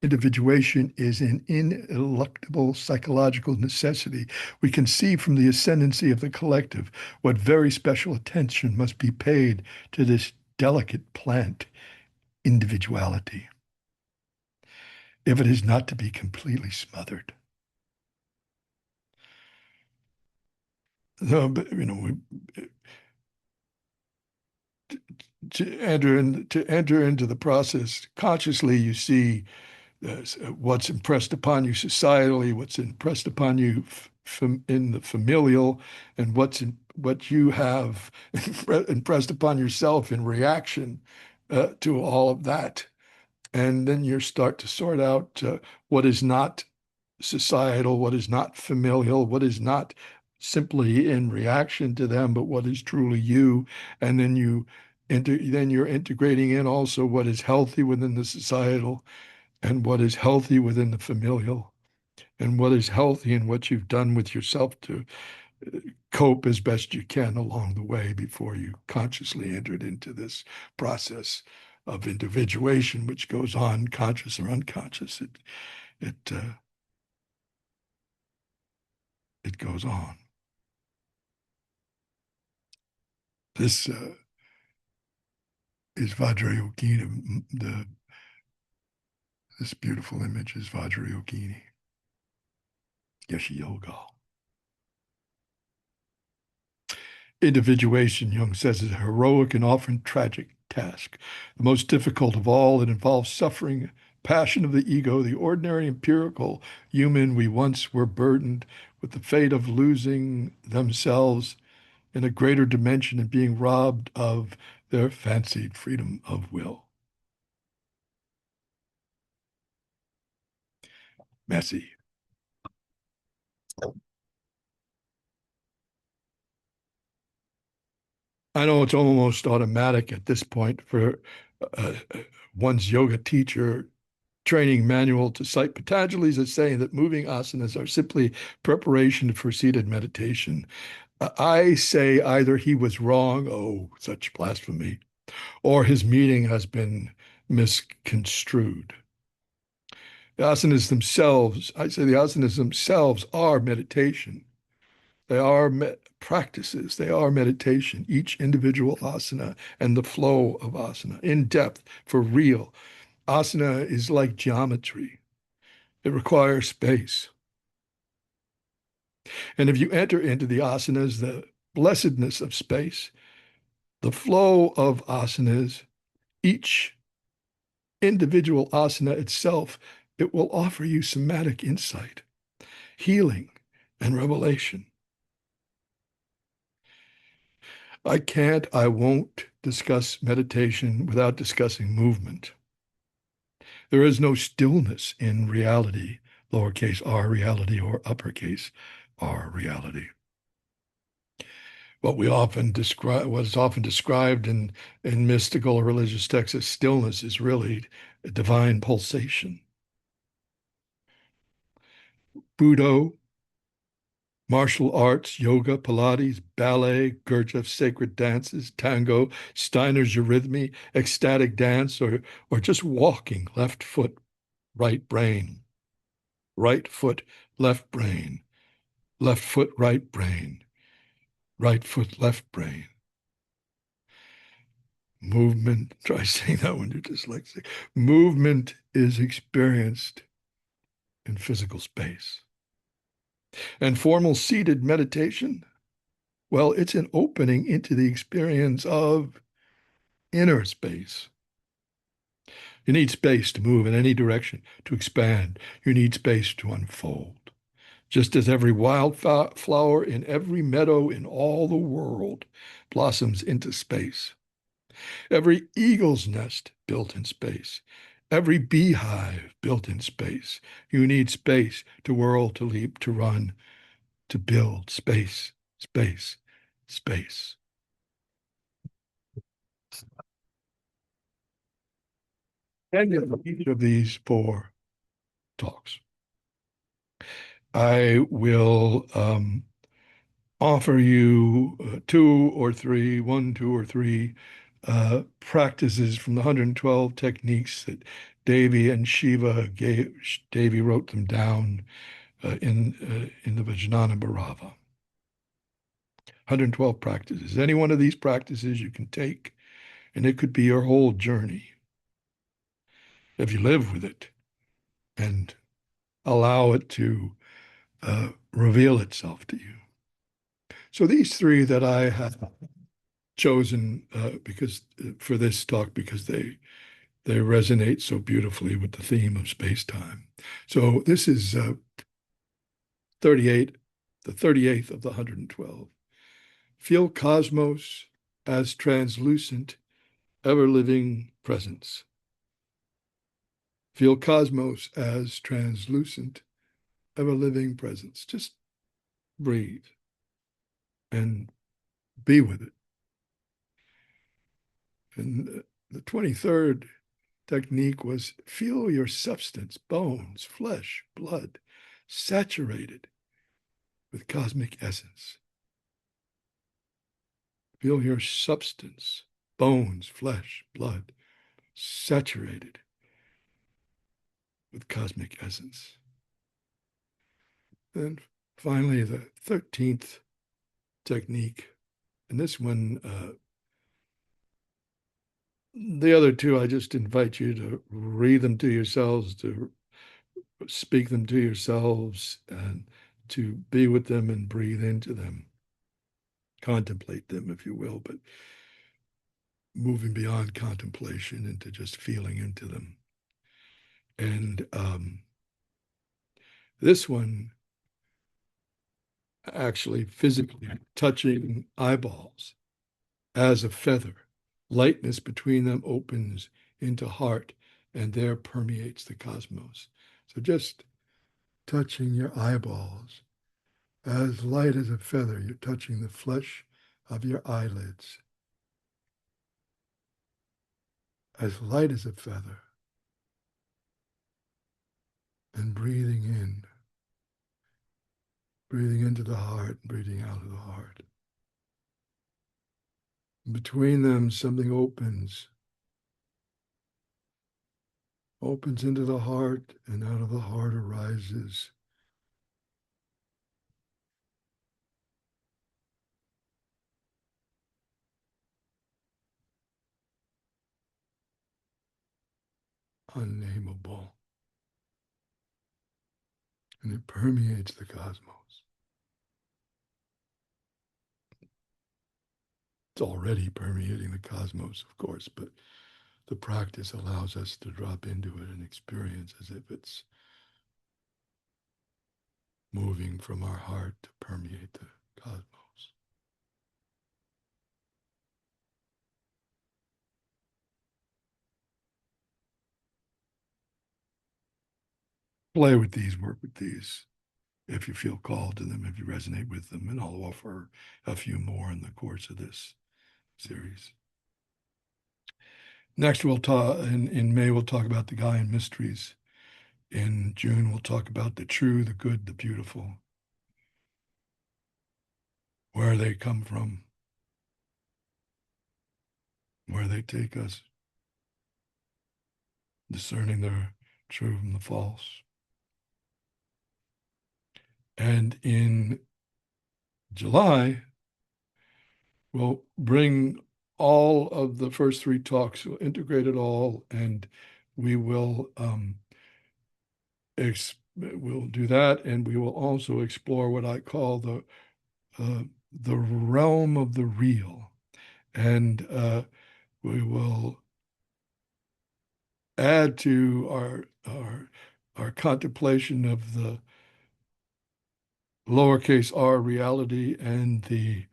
individuation is an ineluctable psychological necessity. We can see from the ascendancy of the collective what very special attention must be paid to this delicate plant, individuality, if it is not to be completely smothered. No, but to enter into the process consciously, you see what's impressed upon you societally, what's impressed upon you in the familial, and what you have impressed upon yourself in reaction to all of that. And then you start to sort out what is not societal, what is not familial, what is not simply in reaction to them, but what is truly you. And then you're integrating in also what is healthy within the societal and what is healthy within the familial and what is healthy in what you've done with yourself to cope as best you can along the way before you consciously entered into this process of individuation, which goes on conscious or unconscious. It it goes on. This is Vajrayogini. This beautiful image is Vajrayogini, Geshe Yoga. Individuation, Jung says, is a heroic and often tragic task. The most difficult of all, it involves suffering, passion of the ego, the ordinary empirical human. We once were burdened with the fate of losing themselves in a greater dimension and being robbed of their fancied freedom of will. Messy. I know it's almost automatic at this point for uh, one's yoga teacher training manual to cite Patanjali's as saying that moving asanas are simply preparation for seated meditation. I say either he was wrong, oh, such blasphemy, or his meaning has been misconstrued. The asanas themselves, I say the asanas themselves are meditation. They are practices. They are meditation, each individual asana and the flow of asana in depth for real. Asana is like geometry. It requires space. And if you enter into the asanas, the blessedness of space, the flow of asanas, each individual asana itself, it will offer you somatic insight, healing, and revelation. I won't discuss meditation without discussing movement. There is no stillness in reality, lowercase r reality or uppercase r reality. What is often described in mystical or religious texts as stillness is really a divine pulsation. Budo, Martial arts, yoga, Pilates, ballet, Gurdjieff's sacred dances, tango, Steiner's eurythmy, ecstatic dance, or just walking, left foot, right brain, right foot, left brain, left foot, right brain, right foot, left brain. Movement, try saying that when you're dyslexic. Movement is experienced in physical space. And formal seated meditation, well, it's an opening into the experience of inner space. You need space to move in any direction, to expand. You need space to unfold. Just as every wildflower in every meadow in all the world blossoms into space. Every eagle's nest built in space. Every beehive built in space. You need space to whirl, to leap, to run, to build space, space, space. And each of these four talks, I will offer you one, two, or three practices from the 112 techniques that Devi and Shiva gave. Devi wrote them down in the Vajnana Bhairava. 112 practices. Any one of these practices you can take, and it could be your whole journey if you live with it and allow it to reveal itself to you. So these three that I have chosen because for this talk because they resonate so beautifully with the theme of space-time. So this is 38, the 38th of the 112. Feel cosmos as translucent, ever-living presence. Feel cosmos as translucent, ever-living presence. Just breathe and be with it. And the 23rd technique was feel your substance, bones, flesh, blood, saturated with cosmic essence. Feel your substance, bones, flesh, blood, saturated with cosmic essence. Then finally, the 13th technique, and this one, the other two, I just invite you to read them to yourselves, to speak them to yourselves, and to be with them and breathe into them. Contemplate them, if you will, but moving beyond contemplation into just feeling into them. And this one, actually physically touching eyeballs as a feather, lightness between them opens into heart and there permeates the cosmos. So just touching your eyeballs as light as a feather, you're touching the flesh of your eyelids. As light as a feather, and breathing into the heart, breathing out of the heart. Between them, something opens into the heart, and out of the heart arises unnameable, and it permeates the cosmos. It's already permeating the cosmos, of course, but the practice allows us to drop into it and experience as if it's moving from our heart to permeate the cosmos. Play with these, work with these, if you feel called to them, if you resonate with them, and I'll offer a few more in the course of this series. Next, we'll talk in May, we'll talk about the Gaian mysteries. In June, we'll talk about the true, the good, the beautiful. where they come from, where they take us, discerning the true from the false. And in July, we'll bring all of the first three talks, we'll integrate it all, and we will we'll do that, and we will also explore what I call the realm of the real, and we will add to our contemplation of the lowercase r reality and the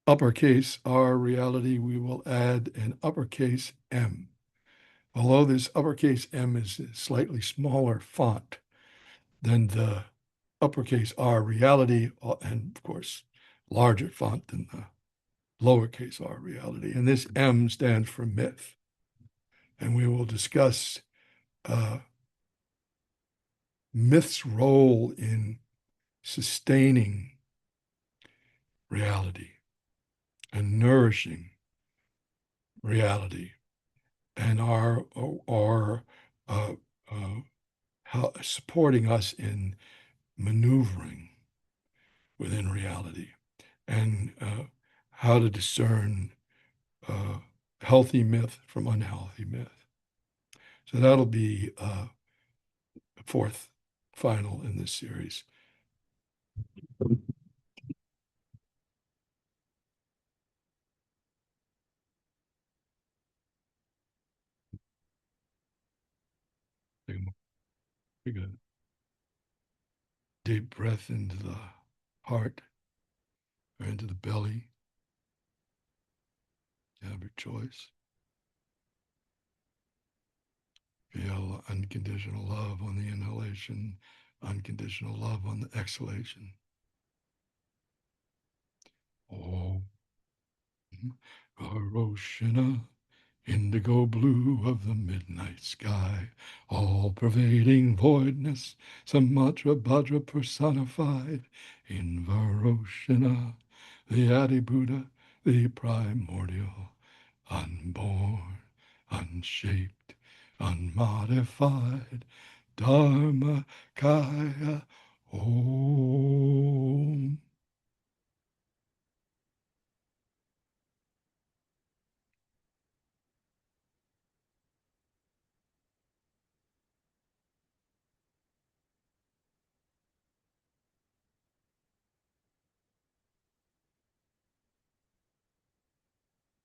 uppercase r reality. We will add an uppercase m. Although this uppercase m is a slightly smaller font than the uppercase r reality, and of course, larger font than the lowercase r reality. And this M stands for myth. And we will discuss myth's role in sustaining reality and nourishing reality, and are uh, supporting us in maneuvering within reality, and how to discern healthy myth from unhealthy myth. So that'll be the fourth final in this series. Take a deep breath into the heart or into the belly. You have your choice. Feel unconditional love on the inhalation, unconditional love on the exhalation. Oh, Varoshina, indigo blue of the midnight sky, all-pervading voidness, Sumatra Bhadra personified in Varoshina, the Adi Buddha, the primordial, unborn, unshaped, unmodified, Dharma Kaya Om.